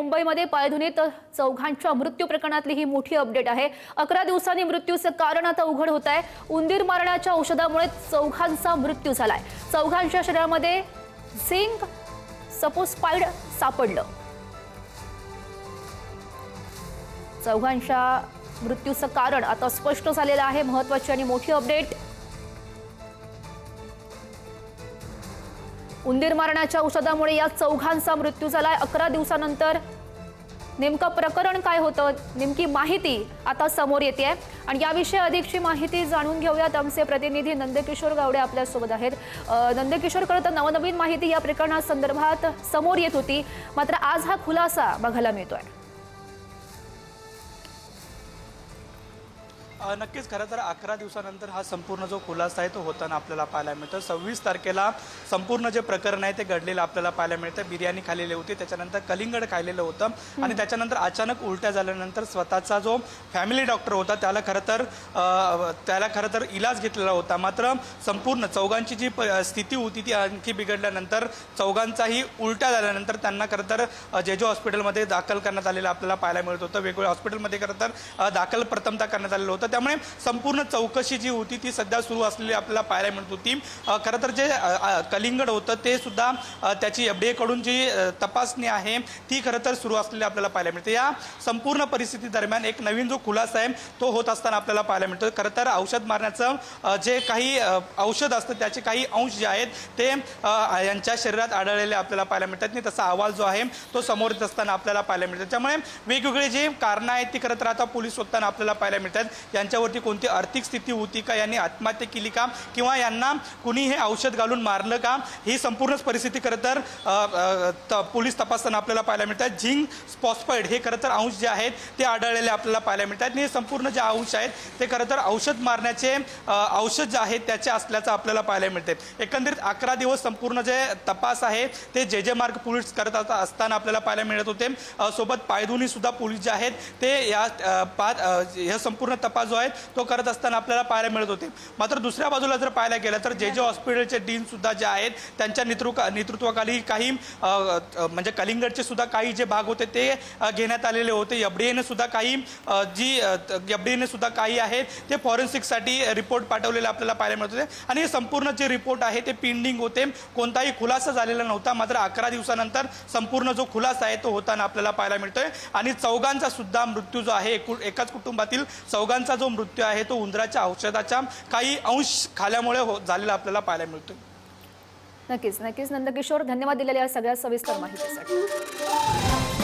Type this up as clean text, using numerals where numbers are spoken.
मुंबईमध्ये पायधुनीत चौघांच्या मृत्यू प्रकरणातली ही मोठी अपडेट आहे। 11 दिवसांनी मृत्यूचं कारण आता उघड होत आहे। उंदीर मारण्याच्या औषधामुळे चौघांचा मृत्यू झालाय। चौघांच्या शरीरामध्ये झिंक सपोस्पाइड सापडलं। चौघांच्या मृत्यूचं कारण आता स्पष्ट झालेलं आहे। महत्त्वाची आणि मोठी अपडेट। उंदीर मारण्याच्या औषधामुळे या चौघांचा मृत्यू झालाय। 11 दिवसानंतर नेमकं प्रकरण काय होतं, नेमकी माहिती आता समोर येते आणि याविषयी अधिकची माहिती जाणून घेऊयात। आमचे प्रतिनिधी नंदकिशोर गावडे आपल्या सोबत आहेत। नंदकिशोर, खरं तर नवनवीन माहिती या प्रकरणासंदर्भात समोर येत होती, मात्र आज हा खुलासा बघायला मिळतोय। नक्कीच खरं तर 11 दिवसानंतर हा संपूर्ण जो खुलासा आहे तो होताना आपल्याला पाहायला मिळतो। 26 तारखेला संपूर्ण जे प्रकरण आहे ते घडलेलं आपल्याला पाहायला मिळतं। बिर्याणी खाल्लेली होती, त्याच्यानंतर कलिंगड खाल्लेलं होतं आणि त्याच्यानंतर अचानक उलट्या झाल्यानंतर स्वतःचा जो फॅमिली डॉक्टर होता त्याला खरं तर इलाज घेतलेला होता। मात्र संपूर्ण चौघांची जी स्थिती होती ती आणखी बिघडल्यानंतर चौघांचाही उलट्या झाल्यानंतर त्यांना खरं तर जेजो हॉस्पिटलमध्ये दाखल करण्यात आलेलं आपल्याला पाहायला मिळत होतं। वेगवेगळ्या हॉस्पिटलमध्ये खरं तर दाखल प्रथमतः करण्यात आलेलं होतं। त्यामुळे संपूर्ण चौकशी जी होती ती सध्या सुरू असलेली आपल्याला पाहायला मिळत होती। खरं तर जे कलिंगड होतं ते सुद्धा त्याची FDA कडून जी तपासणी आहे ती खरं तर सुरू असलेली आपल्याला पाहायला मिळते। या संपूर्ण परिस्थिती दरम्यान एक नवीन जो खुलासा आहे तो होत असताना आपल्याला पाहायला मिळतो। खरं तर औषध मारण्याचं जे काही औषध असतं त्याचे काही अंश जे आहेत ते यांच्या शरीरात आढळलेले आपल्याला पाहायला मिळतात आणि तसा अहवाल जो आहे तो समोर येत असताना आपल्याला पाहायला मिळतो। त्यामुळे वेगवेगळे जे कारणं आहेत ती खरं तर आता पोलीस स्वतःना आपल्याला पाहायला मिळतात। यांच्यावरती कोणती आर्थिक स्थिती होती का, यांनी आत्महत्या केली का, किंवा यांना कुणी हे औषध घालून मारलं का, ही संपूर्ण परिस्थिती खरं तर पोलीस तपासताना आपल्याला पाहायला मिळतात। झिंक स्पॉस्पाइड हे खरं तर अंश जे आहेत ते आढळलेले आपल्याला पाहायला मिळतात आणि हे संपूर्ण जे अंश आहेत ते खरं तर औषध मारण्याचे औषध जे आहेत त्याचे असल्याचं आपल्याला पाहायला मिळते। एकंदरीत 11 दिवस संपूर्ण जे तपास आहे ते जे मार्ग पोलीस करत असताना आपल्याला पाहायला मिळत होते। सोबत पायधुनी सुद्धा पोलीस जे आहेत ते या संपूर्ण तपास जो आहे तो करत असताना आपल्याला पाहायला मिळत होते। मात्र दुसऱ्या बाजूला जर पाहायला गेलं तर जे हॉस्पिटलचे डीन सुद्धा जे आहेत त्यांच्या नेतृत्वाखाली काही म्हणजे कलिंगडचे सुद्धा काही जे भाग होते ते घेण्यात आलेले होते। FDA ने सुद्धा काही आहेत ते फॉरेन्सिकसाठी रिपोर्ट पाठवलेले आपल्याला पाहायला मिळत होते आणि हे संपूर्ण जे रिपोर्ट आहे ते पेंडिंग होते। कोणताही खुलासा झालेला नव्हता। मात्र 11 दिवसानंतर संपूर्ण जो खुलासा आहे तो होताना आपल्याला पाहायला मिळतोय आणि चौघांचा सुद्धा मृत्यू जो आहे, एकाच कुटुंबातील चौघांचा जो मृत्यू आहे तो उंदराच्या औषधाच्या काही अंश खाल्यामुळे झालेला आपल्याला पाहायला मिळतोय। नक्कीच नंदकिशोर, धन्यवाद दिलेल्या या सगळ्या सविस्तर माहितीसाठी।